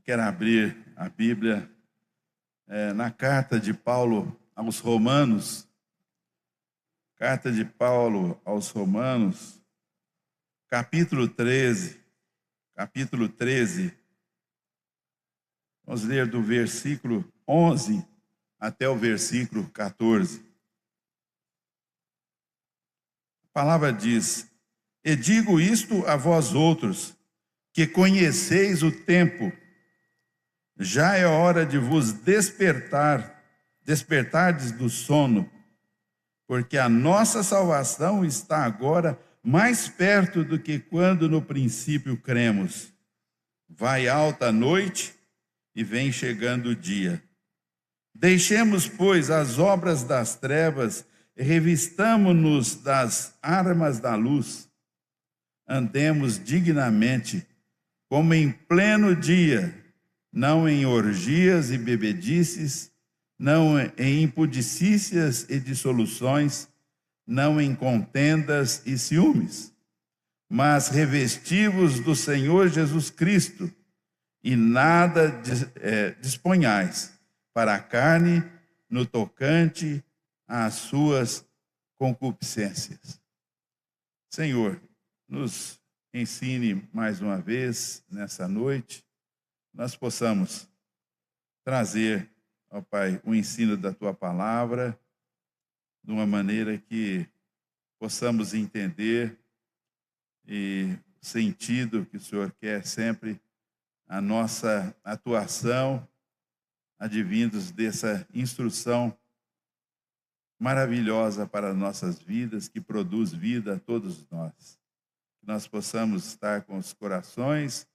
Quero abrir a Bíblia na carta de Paulo aos Romanos. Carta de Paulo aos Romanos, capítulo 13. Capítulo 13. Vamos ler do versículo 11 até o versículo 14. A palavra diz: E digo isto a vós outros, que conheceis o tempo. Já é hora de vos despertardes do sono, porque a nossa salvação está agora mais perto do que quando no princípio cremos. Vai alta a noite e vem chegando o dia. Deixemos, pois, as obras das trevas e revistamo-nos das armas da luz. Andemos dignamente, como em pleno dia, não em orgias e bebedices, não em impudicícias e dissoluções, não em contendas e ciúmes, mas revestivos do Senhor Jesus Cristo, e nada disponhais para a carne no tocante às suas concupiscências. Senhor, nos ensine mais uma vez nessa noite, nós possamos trazer, ó Pai, o ensino da Tua palavra de uma maneira que possamos entender e o sentido que o Senhor quer sempre a nossa atuação, advindos dessa instrução maravilhosa para as nossas vidas, que produz vida a todos nós. Que nós possamos estar com os corações,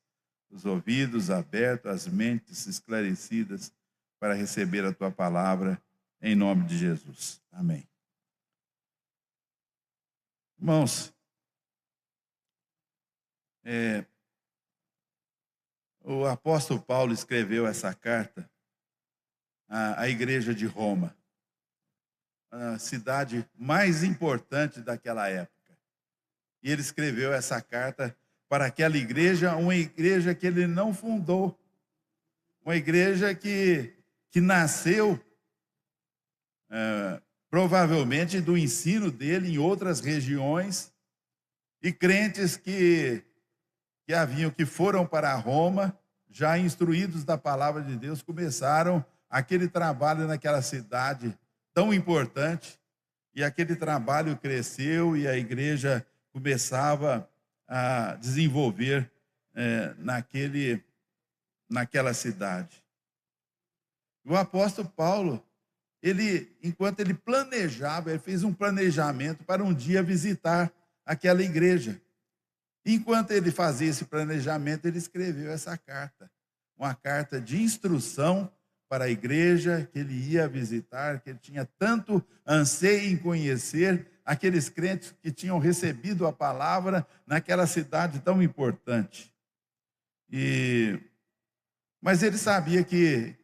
os ouvidos abertos, as mentes esclarecidas para receber a Tua palavra, em nome de Jesus. Amém. Irmãos, o apóstolo Paulo escreveu essa carta à igreja de Roma, a cidade mais importante daquela época. E ele escreveu essa carta para aquela igreja, uma igreja que ele não fundou, uma igreja que nasceu provavelmente do ensino dele em outras regiões, e crentes que foram para Roma, já instruídos da palavra de Deus, começaram aquele trabalho naquela cidade tão importante, e aquele trabalho cresceu e a igreja começava a desenvolver naquela cidade. O apóstolo Paulo, enquanto ele planejava, ele fez um planejamento para um dia visitar aquela igreja. Enquanto ele fazia esse planejamento, ele escreveu essa carta, uma carta de instrução para a igreja que ele ia visitar, que ele tinha tanto anseio em conhecer aqueles crentes que tinham recebido a palavra naquela cidade tão importante. Mas ele sabia que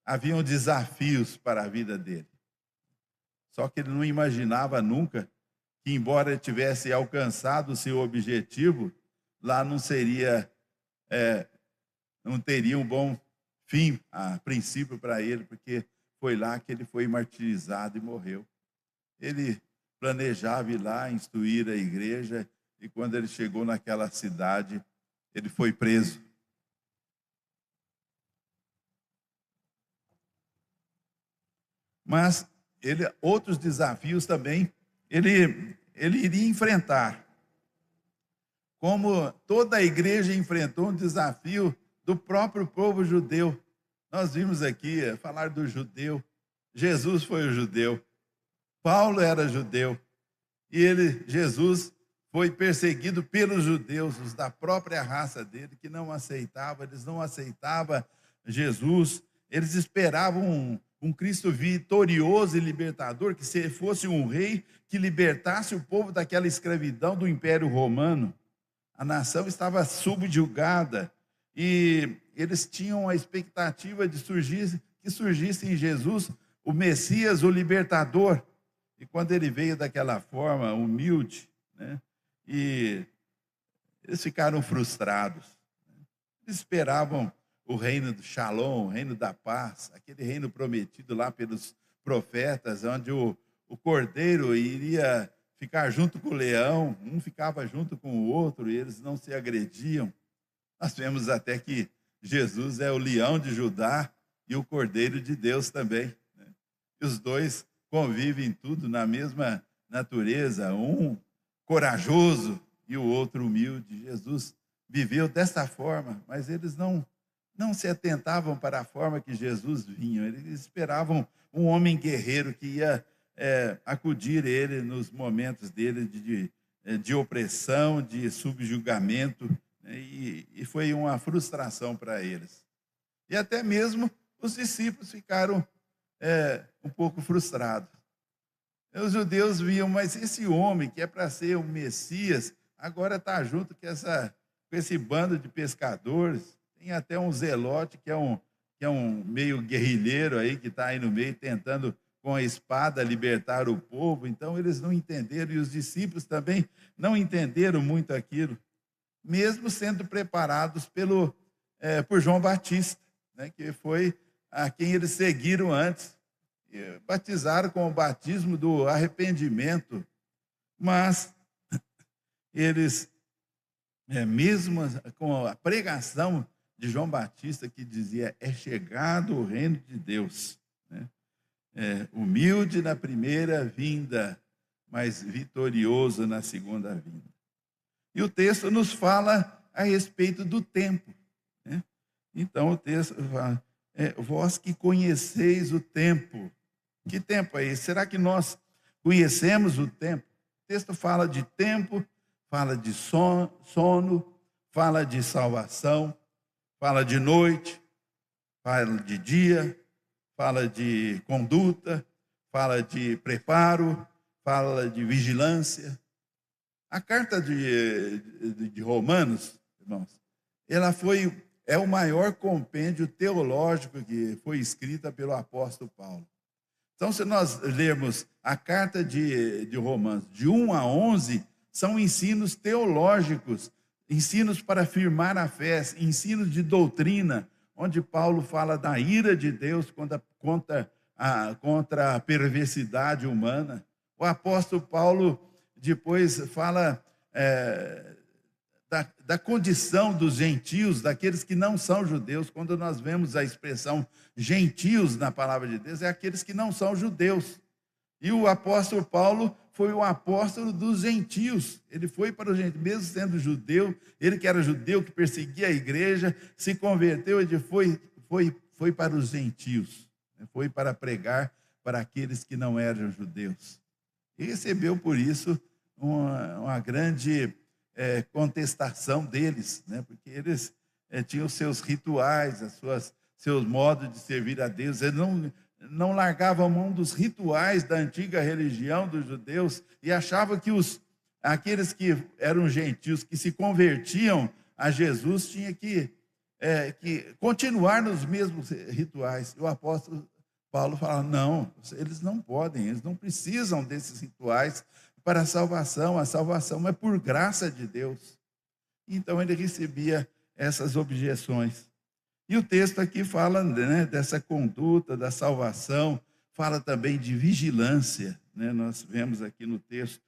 haviam desafios para a vida dele. Só que ele não imaginava nunca que, embora ele tivesse alcançado o seu objetivo, lá não teria um bom fim, a princípio, para ele, porque foi lá que ele foi martirizado e morreu. Ele planejava ir lá, instruir a igreja, e quando ele chegou naquela cidade, ele foi preso. Mas outros desafios também ele iria enfrentar. Como toda a igreja enfrentou um desafio do próprio povo judeu. Nós vimos aqui falar do judeu. Jesus foi o judeu. Paulo era judeu. E Jesus foi perseguido pelos judeus, os da própria raça dele, que não aceitavam, eles não aceitavam Jesus. Eles esperavam um Cristo vitorioso e libertador, que se fosse um rei que libertasse o povo daquela escravidão do Império Romano. A nação estava subjugada e eles tinham a expectativa de que surgisse em Jesus o Messias, o libertador. E quando ele veio daquela forma humilde, e eles ficaram frustrados. Eles esperavam o reino do Shalom, o reino da paz, aquele reino prometido lá pelos profetas, onde o cordeiro iria ficar junto com o leão, um ficava junto com o outro e eles não se agrediam. Nós vemos até que Jesus é o leão de Judá e o cordeiro de Deus também, né? E os dois convivem tudo na mesma natureza, um corajoso e o outro humilde. Jesus viveu dessa forma, mas eles não se atentavam para a forma que Jesus vinha. Eles esperavam um homem guerreiro que ia acudir ele nos momentos dele de opressão, de subjugamento, né? E foi uma frustração para eles. E até mesmo os discípulos ficaram um pouco frustrados. Os judeus viam, mas esse homem que é para ser o Messias, agora está junto com esse bando de pescadores. Tem até um zelote que é um meio guerrilheiro aí, que está aí no meio tentando com a espada libertar o povo. Então eles não entenderam, e os discípulos também não entenderam muito aquilo, mesmo sendo preparados por João Batista, né, que foi a quem eles seguiram antes. E batizaram com o batismo do arrependimento, mas eles, mesmo com a pregação de João Batista, que dizia: é chegado o reino de Deus, né? Humilde na primeira vinda, mas vitorioso na segunda vinda. E o texto nos fala a respeito do tempo, né? Então o texto fala: vós que conheceis o tempo. Que tempo é esse? Será que nós conhecemos o tempo? O texto fala de tempo, fala de sono, fala de salvação, fala de noite, fala de dia, fala de conduta, fala de preparo, fala de vigilância. A carta de Romanos, irmãos, é o maior compêndio teológico que foi escrita pelo apóstolo Paulo. Então, se nós lermos a carta de Romanos, de 1 a 11, são ensinos teológicos, ensinos para afirmar a fé, ensinos de doutrina, onde Paulo fala da ira de Deus contra a perversidade humana. O apóstolo Paulo depois fala da condição dos gentios, daqueles que não são judeus. Quando nós vemos a expressão gentios na palavra de Deus, é aqueles que não são judeus. E o apóstolo Paulo foi o apóstolo dos gentios. Ele foi para os gentios, mesmo sendo judeu, ele que era judeu, que perseguia a igreja, se converteu e foi para os gentios, foi para pregar para aqueles que não eram judeus. E recebeu por isso uma grande contestação deles, né? Porque eles tinham seus rituais, seus modos de servir a Deus. Eles não largavam a mão dos rituais da antiga religião dos judeus e achavam que aqueles que eram gentios, que se convertiam a Jesus, tinham que continuar nos mesmos rituais. E o apóstolo Paulo fala: não, eles não podem, eles não precisam desses rituais para a salvação é por graça de Deus. Então ele recebia essas objeções. E o texto aqui fala, né, dessa conduta, da salvação, fala também de vigilância, né? Nós vemos aqui no texto.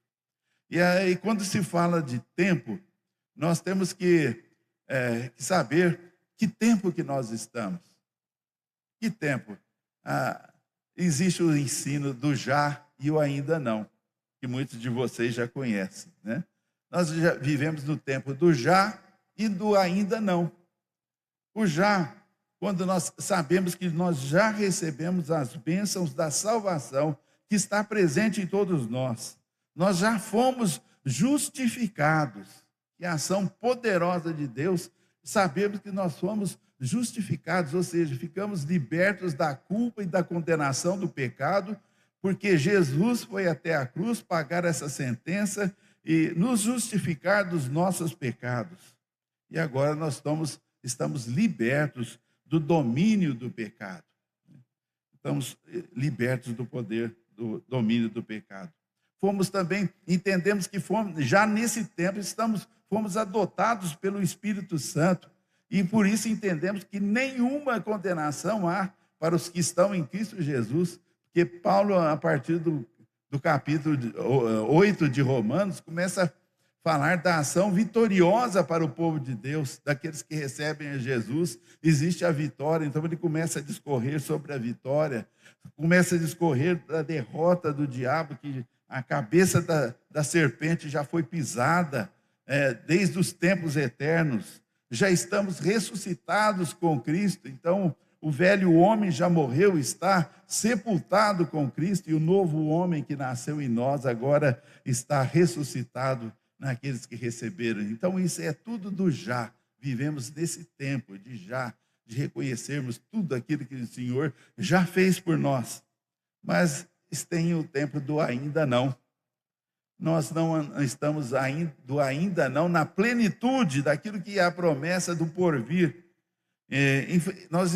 E aí, quando se fala de tempo, nós temos que saber que tempo que nós estamos. Que tempo? Existe o ensino do já e o ainda não, que muitos de vocês já conhecem, né? Nós já vivemos no tempo do já e do ainda não. O já, quando nós sabemos que nós já recebemos as bênçãos da salvação, que está presente em todos nós. Nós já fomos justificados. E a ação poderosa de Deus, sabemos que nós fomos justificados, ou seja, ficamos libertos da culpa e da condenação do pecado, porque Jesus foi até a cruz pagar essa sentença e nos justificar dos nossos pecados. E agora nós estamos libertos do domínio do pecado. Estamos libertos do poder, do domínio do pecado. Entendemos que já nesse tempo fomos adotados pelo Espírito Santo. E por isso entendemos que nenhuma condenação há para os que estão em Cristo Jesus, porque Paulo, a partir do capítulo 8 de Romanos, começa a falar da ação vitoriosa para o povo de Deus, daqueles que recebem a Jesus, existe a vitória. Então ele começa a discorrer sobre a vitória, começa a discorrer da derrota do diabo, que a cabeça da serpente já foi pisada desde os tempos eternos. Já estamos ressuscitados com Cristo, então o velho homem já morreu, está sepultado com Cristo, e o novo homem que nasceu em nós agora está ressuscitado naqueles que receberam. Então isso é tudo do já. Vivemos nesse tempo de já, de reconhecermos tudo aquilo que o Senhor já fez por nós. Mas tem o tempo do ainda não. Nós não estamos ainda não na plenitude daquilo que é a promessa do porvir. Nós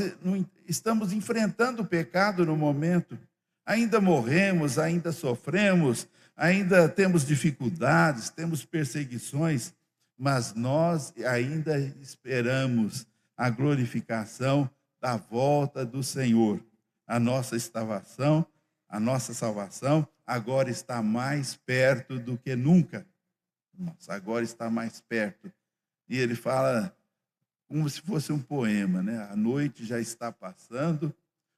estamos enfrentando o pecado no momento. Ainda morremos, ainda sofremos, ainda temos dificuldades, temos perseguições, mas nós ainda esperamos a glorificação da volta do Senhor. A nossa salvação agora está mais perto do que nunca. Nossa, agora está mais perto. E ele fala como se fosse um poema, né? A noite já está passando,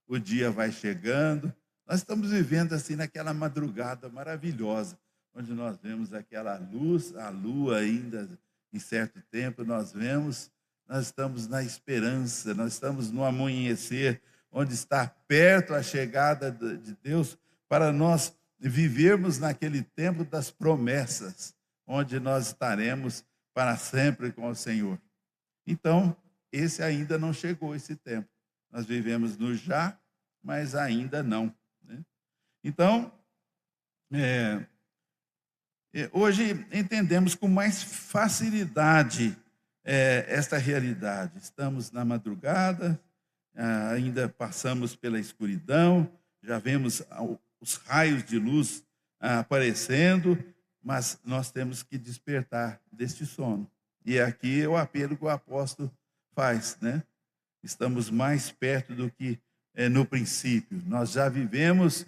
o dia vai chegando. Nós estamos vivendo assim naquela madrugada maravilhosa, onde nós vemos aquela luz, a lua ainda em certo tempo, nós estamos na esperança, nós estamos no amanhecer, onde está perto a chegada de Deus, para nós vivermos naquele tempo das promessas, onde nós estaremos para sempre com o Senhor. Então, esse ainda não chegou, esse tempo. Nós vivemos no já, mas ainda não. Né? Então, hoje entendemos com mais facilidade esta realidade. Estamos na madrugada, ainda passamos pela escuridão, já vemos os raios de luz aparecendo, mas nós temos que despertar deste sono. E aqui é o apelo que o apóstolo faz, né? Estamos mais perto do que no princípio. Nós já vivemos,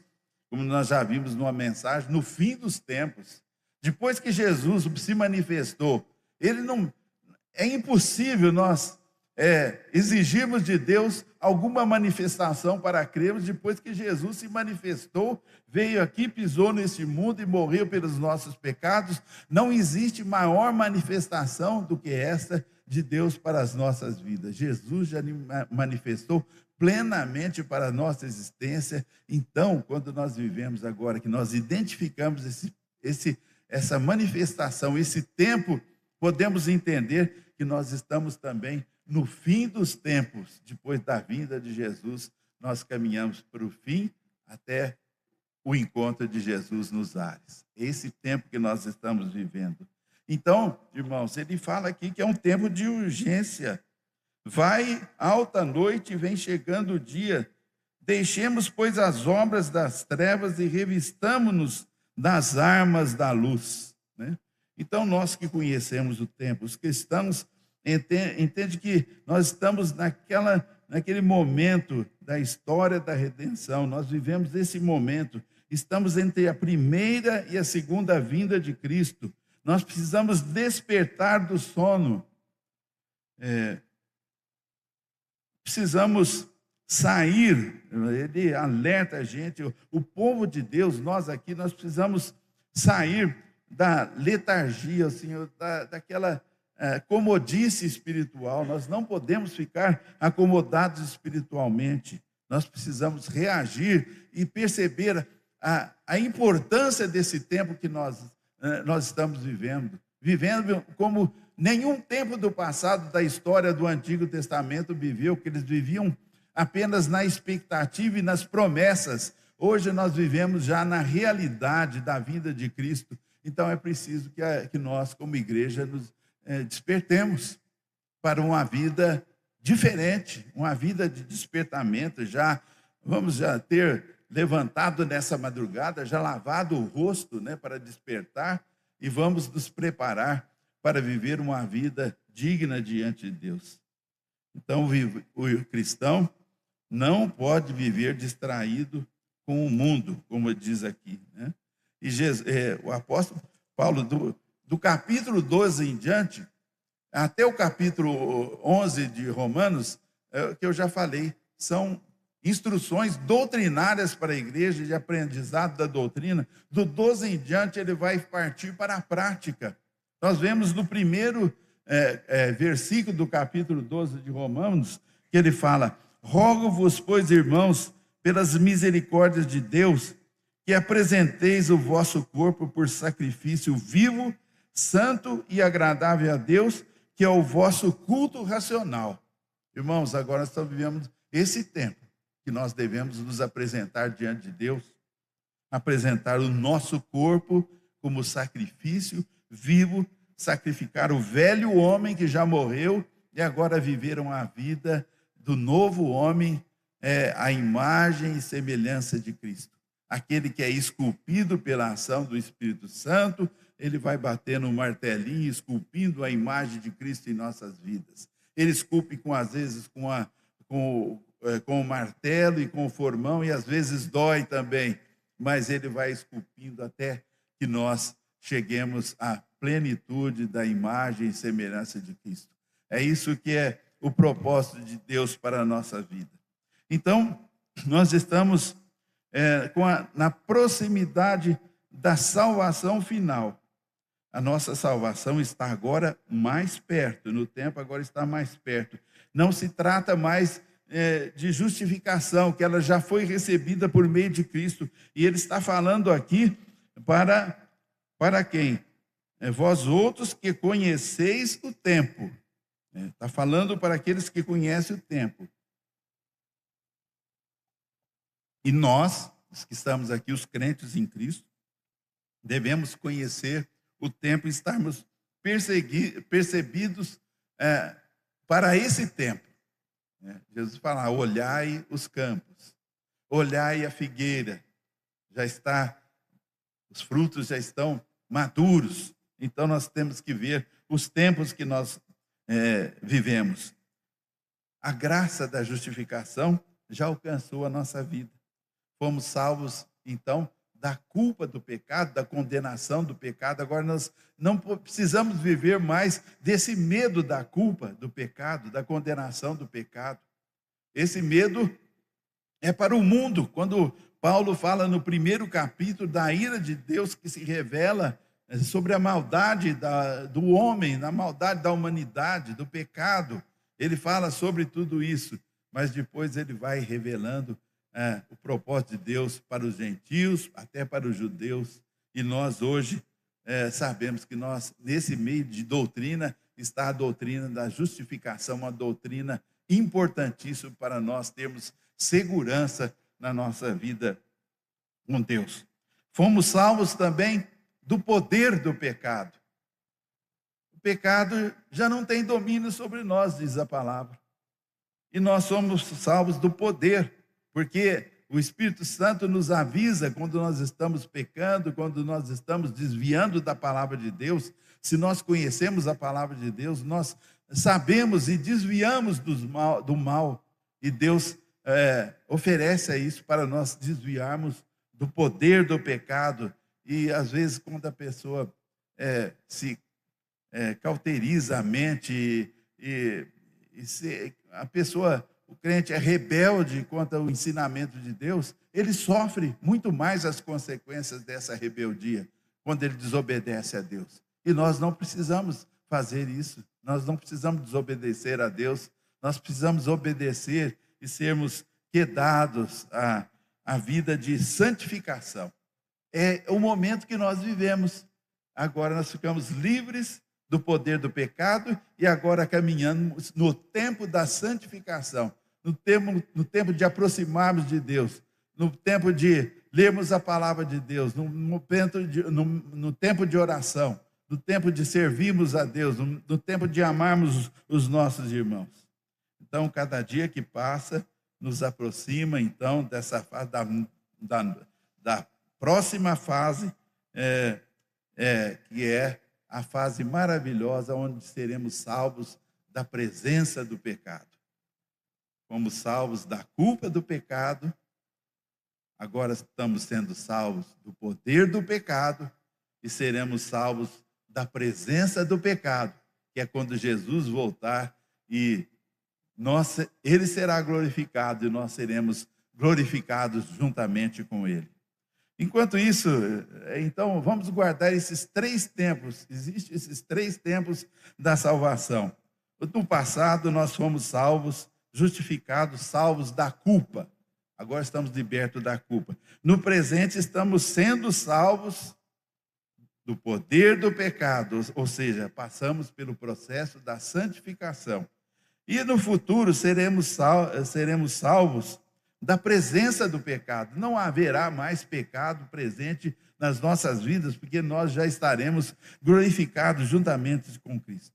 como nós já vimos numa mensagem, no fim dos tempos. Depois que Jesus se manifestou, é impossível nós exigirmos de Deus alguma manifestação para crermos. Depois que Jesus se manifestou, veio aqui, pisou nesse mundo e morreu pelos nossos pecados. Não existe maior manifestação do que esta de Deus para as nossas vidas. Jesus já manifestou plenamente para a nossa existência. Então, quando nós vivemos agora, que nós identificamos essa manifestação, esse tempo, podemos entender que nós estamos também no fim dos tempos. Depois da vinda de Jesus, nós caminhamos para o fim até o encontro de Jesus nos ares. Esse tempo que nós estamos vivendo. Então, irmãos, ele fala aqui que é um tempo de urgência. Vai alta noite e vem chegando o dia. Deixemos, pois, as obras das trevas e revistamo-nos das armas da luz. Né? Então, nós que conhecemos o tempo, os cristãos, entende que nós estamos naquele momento da história da redenção. Nós vivemos esse momento. Estamos entre a primeira e a segunda vinda de Cristo. Nós precisamos despertar do sono. Precisamos sair. Ele alerta a gente, o povo de Deus, nós aqui, nós precisamos sair da letargia, Senhor, daquela comodice espiritual. Nós não podemos ficar acomodados espiritualmente. Nós precisamos reagir e perceber a importância desse tempo que nós estamos vivendo como nenhum tempo do passado da história do Antigo Testamento viveu, que eles viviam apenas na expectativa e nas promessas. Hoje nós vivemos já na realidade da vinda de Cristo. Então é preciso que nós, como igreja, nos despertemos para uma vida diferente, uma vida de despertamento. Vamos ter levantado nessa madrugada, já lavado o rosto, né, para despertar, e vamos nos preparar para viver uma vida digna diante de Deus. Então, o cristão não pode viver distraído com o mundo, como diz aqui, né? E o apóstolo Paulo, do capítulo 12 em diante, até o capítulo 11 de Romanos, que eu já falei, são instruções doutrinárias para a igreja, de aprendizado da doutrina. Do 12 em diante, ele vai partir para a prática. Nós vemos no primeiro versículo do capítulo 12 de Romanos, que ele fala: rogo-vos, pois, irmãos, pelas misericórdias de Deus, que apresenteis o vosso corpo por sacrifício vivo, santo e agradável a Deus, que é o vosso culto racional. Irmãos, agora nós estamos vivendo esse tempo que nós devemos nos apresentar diante de Deus, apresentar o nosso corpo como sacrifício vivo, sacrificar o velho homem que já morreu e agora viveram a vida do novo homem, a imagem e semelhança de Cristo. Aquele que é esculpido pela ação do Espírito Santo, ele vai batendo um martelinho, esculpindo a imagem de Cristo em nossas vidas. Ele esculpe, às vezes, com o martelo e com o formão, e às vezes dói também, mas ele vai esculpindo até que nós cheguemos à plenitude da imagem e semelhança de Cristo. É isso que é o propósito de Deus para a nossa vida. Então, nós estamos na proximidade da salvação final. A nossa salvação está agora mais perto, no tempo agora está mais perto. Não se trata mais de justificação, que ela já foi recebida por meio de Cristo. E ele está falando aqui para quem? Vós outros que conheceis o tempo. Está falando para aqueles que conhecem o tempo. E nós, os que estamos aqui, os crentes em Cristo, devemos conhecer o tempo e estarmos percebidos para esse tempo. Jesus fala: olhai os campos, olhai a figueira, os frutos já estão maduros. Então nós temos que ver os tempos que nós vivemos. A graça da justificação já alcançou a nossa vida. Fomos salvos, então, da culpa do pecado, da condenação do pecado. Agora nós não precisamos viver mais desse medo da culpa, do pecado, da condenação do pecado. Esse medo é para o mundo. Quando Paulo fala no primeiro capítulo da ira de Deus que se revela sobre a maldade do homem, na maldade da humanidade, do pecado, ele fala sobre tudo isso, mas depois ele vai revelando o propósito de Deus para os gentios, até para os judeus. E nós hoje sabemos que nesse meio de doutrina, está a doutrina da justificação, uma doutrina importantíssima para nós termos segurança na nossa vida com Deus. Fomos salvos também do poder do pecado. O pecado já não tem domínio sobre nós, diz a palavra. E nós somos salvos do poder, porque o Espírito Santo nos avisa quando nós estamos pecando, quando nós estamos desviando da palavra de Deus. Se nós conhecemos a palavra de Deus, nós sabemos e desviamos do mal. E Deus oferece isso para nós desviarmos do poder do pecado. E às vezes quando a pessoa se cauteriza a mente o crente é rebelde contra o ensinamento de Deus, ele sofre muito mais as consequências dessa rebeldia, quando ele desobedece a Deus. E nós não precisamos fazer isso, nós não precisamos desobedecer a Deus, nós precisamos obedecer e sermos quedados à vida de santificação. É o momento que nós vivemos. Agora nós ficamos livres do poder do pecado e agora caminhamos no tempo da santificação, no tempo de aproximarmos de Deus, no tempo de lermos a palavra de Deus, no tempo de oração, no tempo de servirmos a Deus, no tempo de amarmos os nossos irmãos. Então, cada dia que passa, nos aproxima, então, dessa fase, da próxima fase, que é a fase maravilhosa, onde seremos salvos da presença do pecado. fomos salvos da culpa do pecado, agora estamos sendo salvos do poder do pecado e seremos salvos da presença do pecado, que é quando Jesus voltar e ele será glorificado e nós seremos glorificados juntamente com ele. Enquanto isso, então, vamos guardar esses 3 tempos. Existem esses 3 tempos da salvação. No passado, nós fomos salvos, justificados, salvos da culpa. Agora estamos libertos da culpa. No presente, estamos sendo salvos do poder do pecado, ou seja, passamos pelo processo da santificação. E no futuro seremos salvos da presença do pecado. Não haverá mais pecado presente nas nossas vidas, porque nós já estaremos glorificados juntamente com Cristo.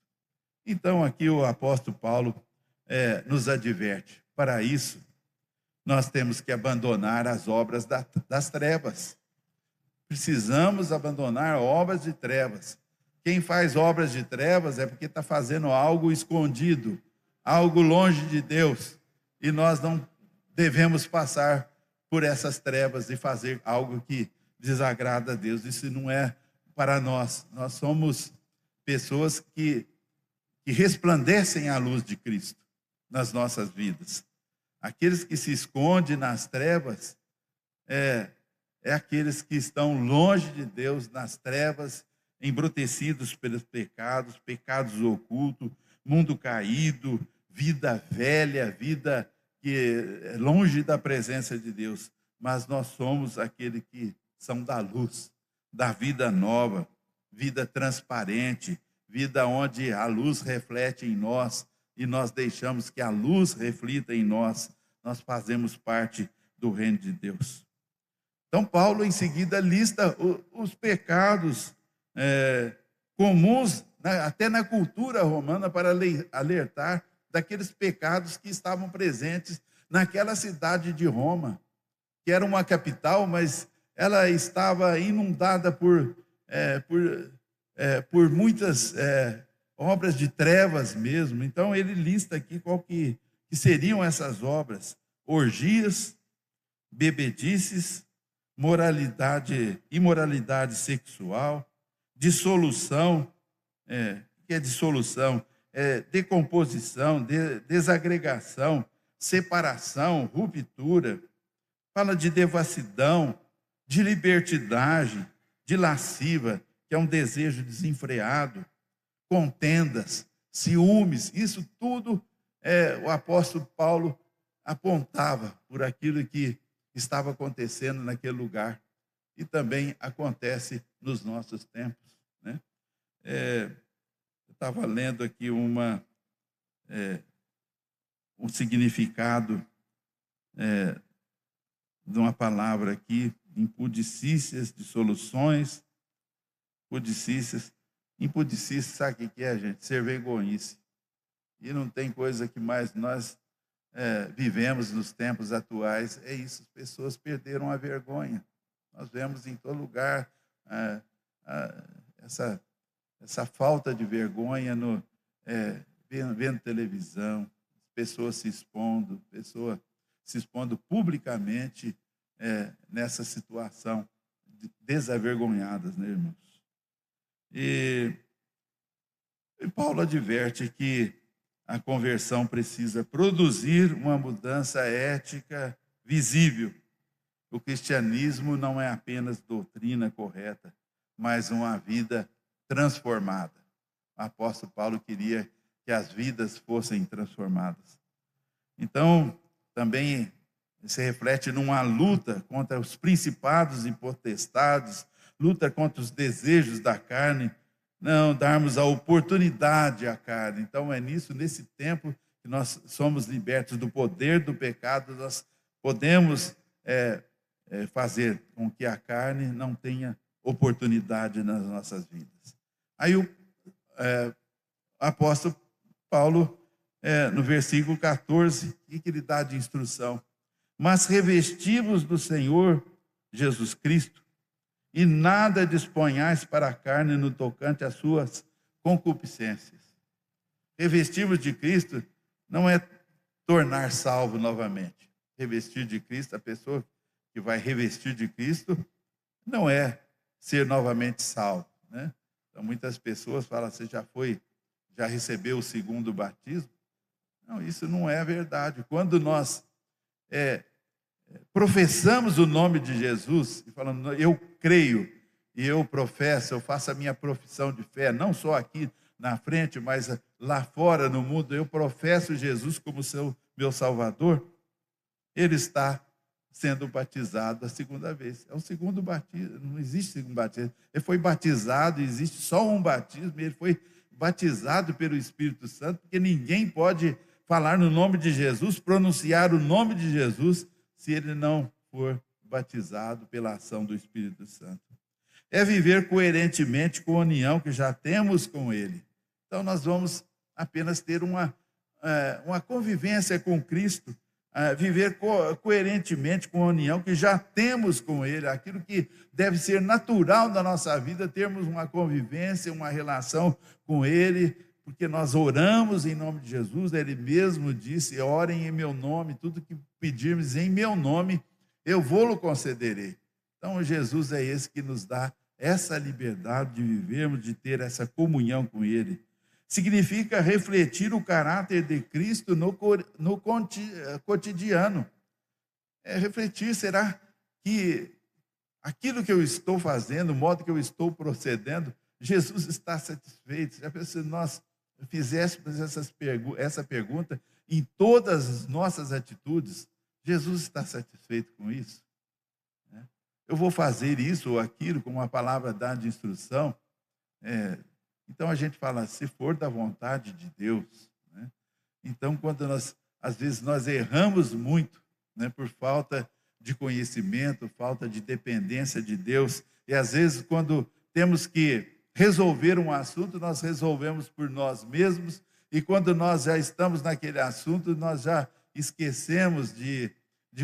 Então, aqui o apóstolo Paulo nos adverte. Para isso, nós temos que abandonar as obras das trevas. Precisamos abandonar obras de trevas. Quem faz obras de trevas é porque está fazendo algo escondido, algo longe de Deus. E nós não devemos passar por essas trevas e fazer algo que desagrada a Deus. Isso não é para nós. Nós somos pessoas que resplandecem a luz de Cristo nas nossas vidas. Aqueles que se escondem nas trevas é aqueles que estão longe de Deus, nas trevas, embrutecidos pelos pecados ocultos, mundo caído, vida velha, vida que é longe da presença de Deus. Mas nós somos aqueles que são da luz, da vida nova, vida transparente, vida onde a luz reflete em nós e nós deixamos que a luz reflita em nós. Nós fazemos parte do reino de Deus. Então, Paulo, em seguida, lista os pecados comuns, né, até na cultura romana, para alertar daqueles pecados que estavam presentes naquela cidade de Roma, que era uma capital, mas ela estava inundada por muitas obras de trevas mesmo. Então, ele lista aqui qual que seriam essas obras: orgias, bebedices, imoralidade sexual, dissolução, que é dissolução? Decomposição, desagregação, separação, ruptura. Fala de devassidão, de libertinagem, de lasciva, que é um desejo desenfreado, contendas, ciúmes. Isso tudo o apóstolo Paulo apontava por aquilo que estava acontecendo naquele lugar. E também acontece nos nossos tempos, né? Eu estava lendo aqui um significado de uma palavra aqui: impudicícias, dissoluções, pudicícias. Impudicícias, sabe o que é, gente? Ser vergonhice. E não tem coisa que mais nós vivemos nos tempos atuais, é isso. As pessoas perderam a vergonha. Nós vemos em todo lugar essa falta de vergonha vendo televisão, pessoas se expondo publicamente nessa situação, desavergonhadas, né, irmãos? E Paulo adverte que a conversão precisa produzir uma mudança ética visível. O cristianismo não é apenas doutrina correta, mas uma vida transformada. O apóstolo Paulo queria que as vidas fossem transformadas. Então, também se reflete numa luta contra os principados e potestades, luta contra os desejos da carne, não darmos a oportunidade à carne. Então, nesse tempo que nós somos libertos do poder do pecado, nós podemos fazer com que a carne não tenha oportunidade nas nossas vidas. Aí o apóstolo Paulo, no versículo 14, o que ele dá de instrução? Mas revestivos do Senhor Jesus Cristo, e nada disponhais para a carne no tocante às suas concupiscências. Revestivos de Cristo não é tornar salvo novamente. Revestir de Cristo, a pessoa que vai revestir de Cristo, não é ser novamente salvo, né? Então, muitas pessoas falam, você já recebeu o segundo batismo? Não, isso não é verdade. Quando nós professamos o nome de Jesus, e falando, eu creio, e eu professo, eu faço a minha profissão de fé, não só aqui na frente, mas lá fora no mundo, eu professo Jesus como meu Salvador, ele está sendo batizado a segunda vez. É o segundo batismo, não existe segundo batismo. Ele foi batizado, existe só um batismo, ele foi batizado pelo Espírito Santo, porque ninguém pode falar no nome de Jesus, pronunciar o nome de Jesus, se ele não for batizado pela ação do Espírito Santo. É viver coerentemente com a união que já temos com ele. Então, nós vamos apenas ter uma convivência com Cristo, viver coerentemente com a união que já temos com ele, aquilo que deve ser natural da nossa vida, termos uma convivência, uma relação com ele, porque nós oramos em nome de Jesus, ele mesmo disse, orem em meu nome, tudo que pedirmos em meu nome, eu vou-lo concederei. Então, Jesus é esse que nos dá essa liberdade de vivermos, de ter essa comunhão com ele. Significa refletir o caráter de Cristo no cotidiano. Refletir, será que aquilo que eu estou fazendo, o modo que eu estou procedendo, Jesus está satisfeito? Já pensou se nós fizéssemos essa pergunta em todas as nossas atitudes, Jesus está satisfeito com isso? Eu vou fazer isso ou aquilo, como a palavra dá de instrução. Então a gente fala, se for da vontade de Deus, né? Então, quando às vezes nós erramos muito, né, por falta de conhecimento, falta de dependência de Deus, e às vezes quando temos que resolver um assunto, nós resolvemos por nós mesmos, e quando nós já estamos naquele assunto, nós já esquecemos de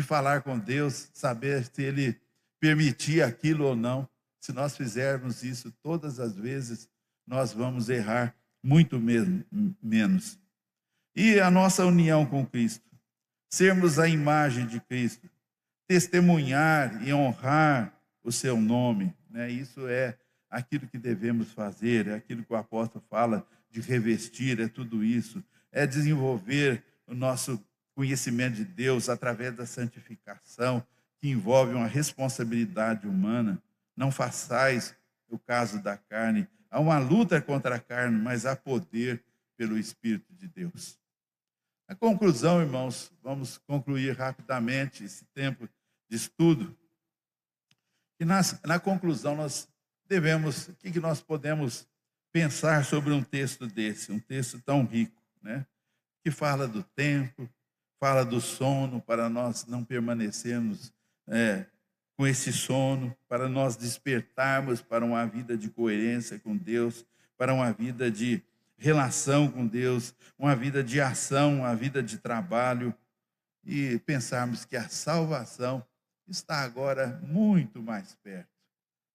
falar com Deus, saber se Ele permitir aquilo ou não. Se nós fizermos isso todas as vezes, nós vamos errar muito menos. E a nossa união com Cristo, sermos a imagem de Cristo, testemunhar e honrar o seu nome, né? Isso é aquilo que devemos fazer, é aquilo que o apóstolo fala de revestir, é tudo isso, é desenvolver o nosso conhecimento de Deus através da santificação, que envolve uma responsabilidade humana. Não façais o caso da carne. Há uma luta contra a carne, mas há poder pelo Espírito de Deus. A conclusão, irmãos, vamos concluir rapidamente esse tempo de estudo. E na conclusão nós devemos, o que nós podemos pensar sobre um texto desse, um texto tão rico, né? Que fala do tempo, fala do sono, para nós não permanecermos com esse sono, para nós despertarmos para uma vida de coerência com Deus, para uma vida de relação com Deus, uma vida de ação, uma vida de trabalho, e pensarmos que a salvação está agora muito mais perto.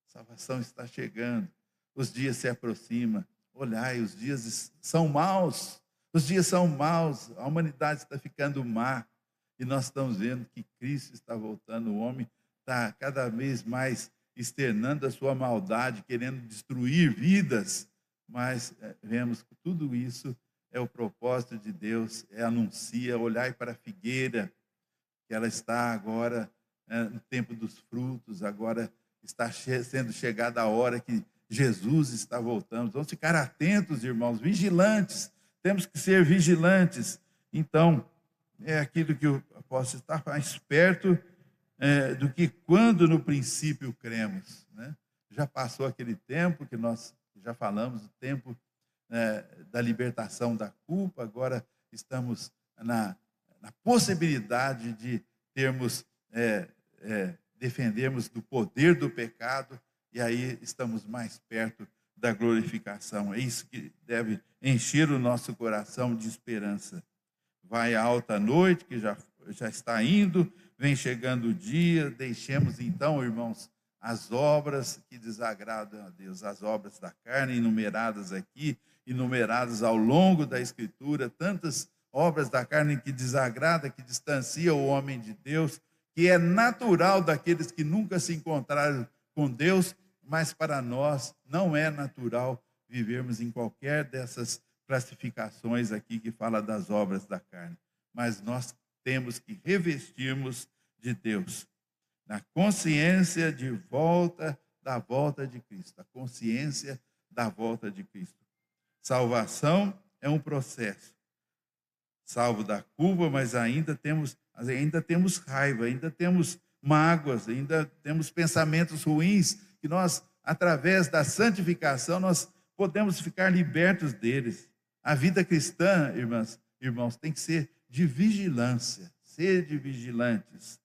A salvação está chegando, os dias se aproximam. Olhai, os dias são maus, a humanidade está ficando má, e nós estamos vendo que Cristo está voltando, o homem está cada vez mais externando a sua maldade, querendo destruir vidas, mas vemos que tudo isso é o propósito de Deus, anuncia, olhai para a figueira, que ela está agora no tempo dos frutos, agora está sendo chegada a hora que Jesus está voltando. Vamos ficar atentos, irmãos, vigilantes, temos que ser vigilantes. Então, é aquilo que o apóstolo está mais perto do que quando no princípio cremos, né? Já passou aquele tempo que nós já falamos, o tempo da libertação da culpa, agora estamos na possibilidade de termos, defendermos do poder do pecado, e aí estamos mais perto da glorificação. É isso que deve encher o nosso coração de esperança. Vai a alta noite, que já está indo, vem chegando o dia, deixemos então, irmãos, as obras que desagradam a Deus, as obras da carne, enumeradas aqui, enumeradas ao longo da Escritura, tantas obras da carne que desagrada, que distancia o homem de Deus, que é natural daqueles que nunca se encontraram com Deus, mas para nós não é natural vivermos em qualquer dessas classificações aqui que fala das obras da carne. Mas nós temos que revestirmos de Deus, na consciência da volta de Cristo, a consciência da volta de Cristo. Salvação é um processo. Salvo da culpa, mas ainda temos raiva, ainda temos mágoas, ainda temos pensamentos ruins, que nós, através da santificação, nós podemos ficar libertos deles. A vida cristã, irmãos, tem que ser de vigilância, sede vigilantes,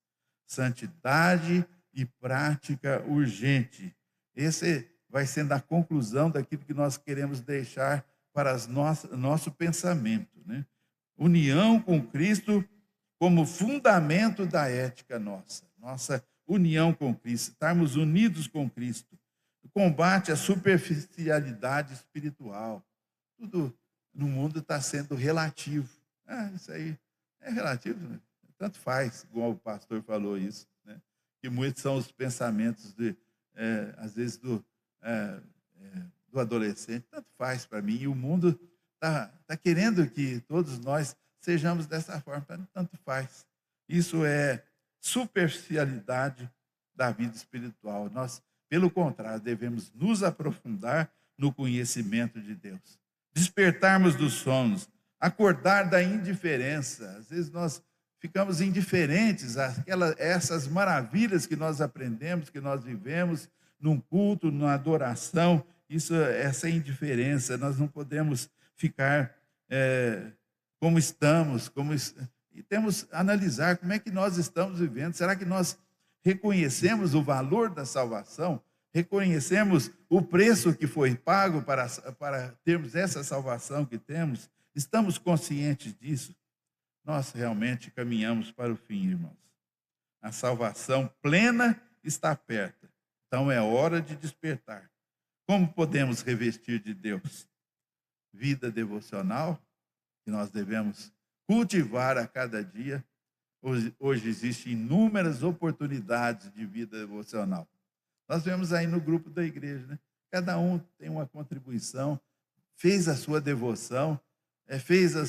santidade e prática urgente. Esse vai sendo a conclusão daquilo que nós queremos deixar para nosso pensamento, né? União com Cristo como fundamento da ética nossa união com Cristo, estarmos unidos com Cristo. Combate a superficialidade espiritual. Tudo no mundo está sendo relativo. Isso aí é relativo, né? Tanto faz, igual o pastor falou isso, né? Que muitos são os pensamentos, às vezes, do adolescente. Tanto faz para mim, e o mundo está querendo que todos nós sejamos dessa forma, tanto faz. Isso é superficialidade da vida espiritual. Nós, pelo contrário, devemos nos aprofundar no conhecimento de Deus. Despertarmos dos sonhos, acordar da indiferença. Às vezes nós ficamos indiferentes a essas maravilhas que nós aprendemos, que nós vivemos num culto, numa adoração. Essa indiferença, nós não podemos ficar como estamos, e temos que analisar como é que nós estamos vivendo. Será que nós reconhecemos o valor da salvação? Reconhecemos o preço que foi pago para termos essa salvação que temos? Estamos conscientes disso? Nós realmente caminhamos para o fim, irmãos. A salvação plena está perto. Então é hora de despertar. Como podemos revestir de Deus? Vida devocional, que nós devemos cultivar a cada dia. Hoje existem inúmeras oportunidades de vida devocional. Nós vemos aí no grupo da igreja, né? Cada um tem uma contribuição, fez a sua devoção, fez a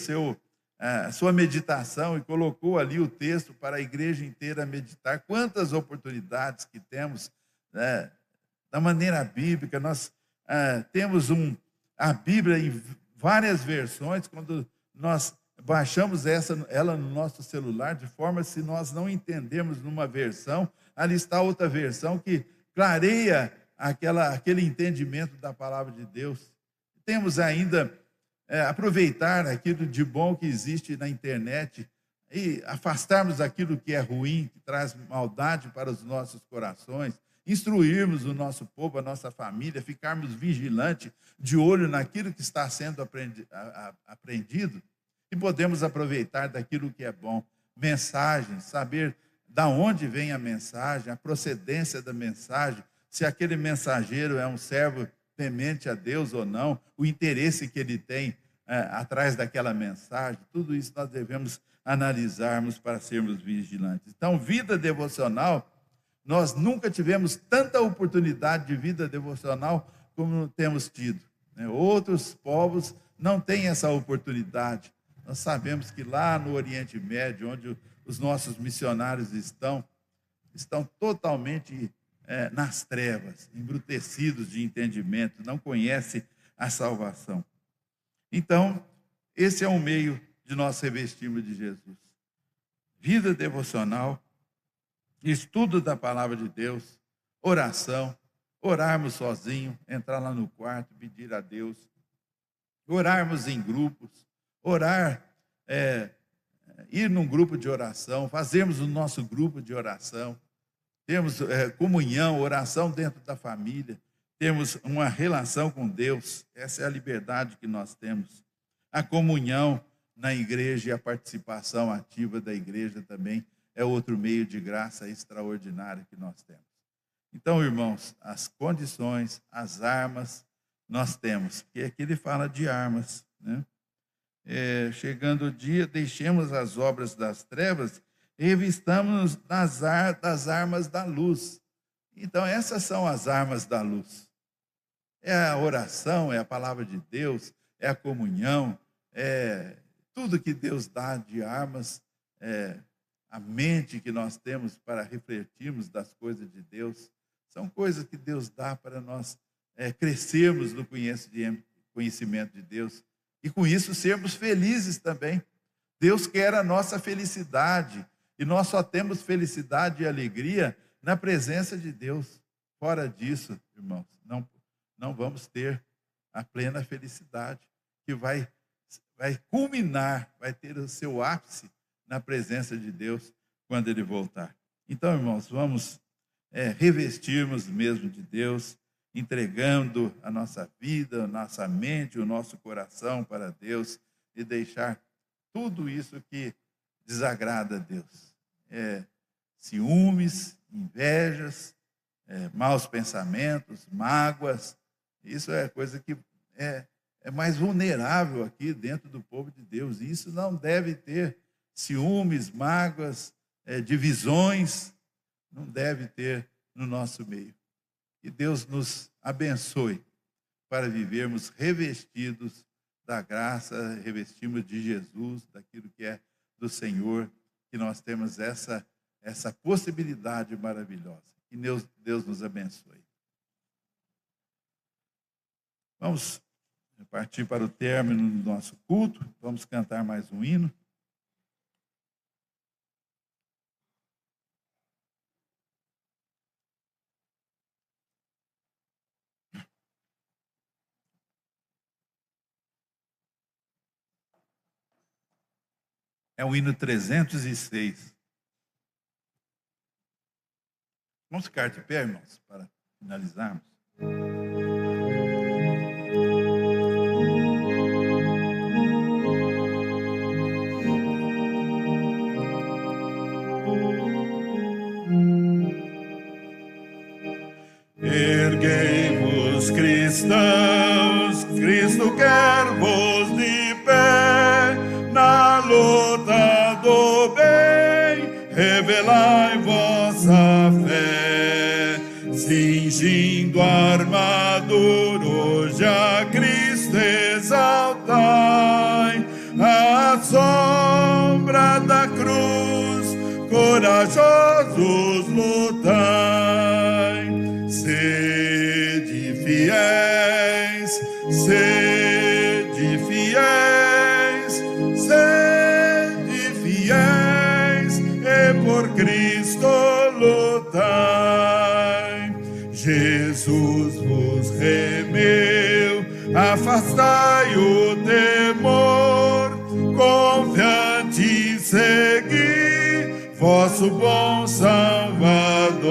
sua meditação e colocou ali o texto para a igreja inteira meditar. Quantas oportunidades que temos, né, da maneira bíblica. Nós temos a Bíblia em várias versões. Quando nós baixamos ela no nosso celular, de forma, se nós não entendermos numa versão, ali está outra versão que clareia aquele entendimento da palavra de Deus. Temos ainda aproveitar aquilo de bom que existe na internet e afastarmos aquilo que é ruim, que traz maldade para os nossos corações, instruirmos o nosso povo, a nossa família, ficarmos vigilantes, de olho naquilo que está sendo aprendido, e podemos aproveitar daquilo que é bom. Mensagens, saber da onde vem a mensagem, a procedência da mensagem, se aquele mensageiro é um servo temente a Deus ou não, o interesse que ele tem atrás daquela mensagem. Tudo isso nós devemos analisarmos para sermos vigilantes. Então, vida devocional, nós nunca tivemos tanta oportunidade de vida devocional como temos tido, né? Outros povos não têm essa oportunidade. Nós sabemos que lá no Oriente Médio, onde os nossos missionários estão totalmente nas trevas, embrutecidos de entendimento, não conhecem a salvação. Então, esse é um meio de nós revestirmos de Jesus. Vida devocional, estudo da palavra de Deus, oração, orarmos sozinhos, entrar lá no quarto, pedir a Deus, orarmos em grupos, orar, ir num grupo de oração, fazermos o nosso grupo de oração, termos comunhão, oração dentro da família, termos uma relação com Deus. Essa é a liberdade que nós temos. A comunhão na igreja e a participação ativa da igreja também é outro meio de graça extraordinário que nós temos. Então, irmãos, as condições, as armas nós temos, porque aqui ele fala de armas, né? chegando o dia, deixemos as obras das trevas e revistamos das armas da luz. Então, essas são as armas da luz. É a oração, é a palavra de Deus, é a comunhão, é tudo que Deus dá de armas, a mente que nós temos para refletirmos das coisas de Deus. São coisas que Deus dá para nós crescermos no conhecimento de Deus e com isso sermos felizes também. Deus quer a nossa felicidade e nós só temos felicidade e alegria na presença de Deus. Fora disso, irmãos, não vamos ter a plena felicidade que vai culminar, vai ter o seu ápice na presença de Deus quando Ele voltar. Então, irmãos, vamos revestirmos mesmo de Deus, entregando a nossa vida, a nossa mente, o nosso coração para Deus e deixar tudo isso que desagrada a Deus. Ciúmes, invejas, maus pensamentos, mágoas. Isso é coisa que é mais vulnerável aqui dentro do povo de Deus. E isso não deve ter ciúmes, mágoas, divisões, não deve ter no nosso meio. Que Deus nos abençoe para vivermos revestidos da graça, revestimos de Jesus, daquilo que é do Senhor, que nós temos essa possibilidade maravilhosa. Que Deus nos abençoe. Vamos partir para o término do nosso culto. Vamos cantar mais um hino. É o hino 306. Vamos ficar de pé, irmãos, para finalizarmos. Erguei-vos, cristãos, Cristo quer-vos de pé, na luta do bem, revelai vossa fé, cingindo a armadura, hoje a Cristo exaltai, à sombra da cruz, corajosos lutai. Sede fiéis, sede fiéis, sede fiéis, e por Cristo lutai. Jesus vos remeu, afastai o temor, confiante segui vosso bom Salvador.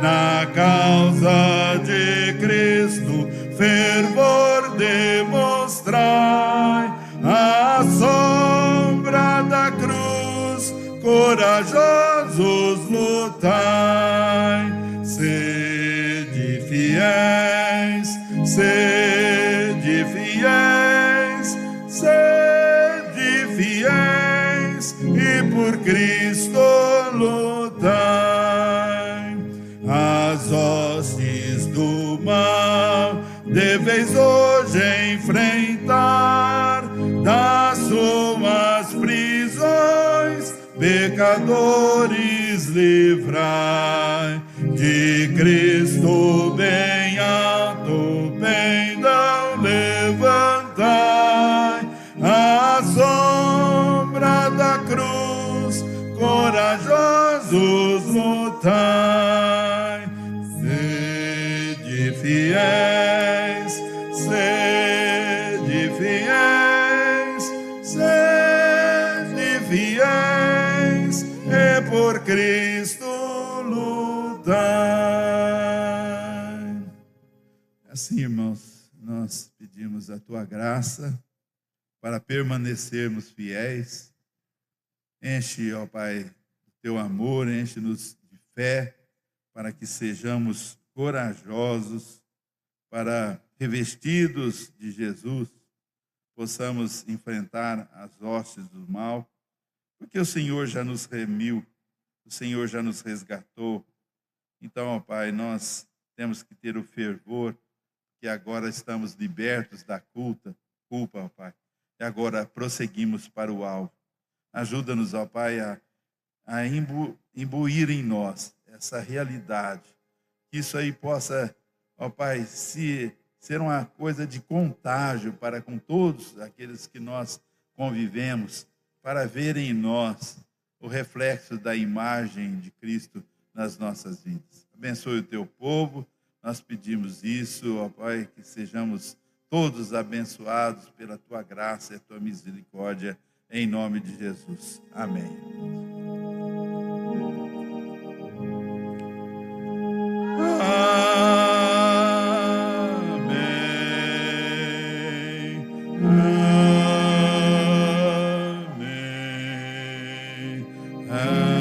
Na causa de Cristo, fervor demonstrai, à sombra da cruz, corajosos lutai. Sede fiéis, sede fiéis, sede fiéis, e por Cristo lutai. As hostes do mal deveis hoje enfrentar, das suas prisões, pecadores livrai, de Cristo bem alto pendão levantai, à sombra da cruz, corajosos lutai. Fiéis, sede fiéis, sede fiéis, e por Cristo lutai. Assim, irmãos, nós pedimos a tua graça para permanecermos fiéis. Enche, ó Pai, o teu amor, enche-nos de fé, para que sejamos corajosos, para revestidos de Jesus, possamos enfrentar as hostes do mal, porque o Senhor já nos remiu, o Senhor já nos resgatou. Então, ó Pai, nós temos que ter o fervor, que agora estamos libertos da culpa, ó Pai, e agora prosseguimos para o alvo. Ajuda-nos, ó Pai, a imbuir em nós essa realidade, que isso aí possa, ó Pai, ser uma coisa de contágio para com todos aqueles que nós convivemos, para verem em nós o reflexo da imagem de Cristo nas nossas vidas. Abençoe o teu povo, nós pedimos isso, ó Pai, que sejamos todos abençoados pela tua graça e a tua misericórdia, em nome de Jesus. Amém. Amém. Amém.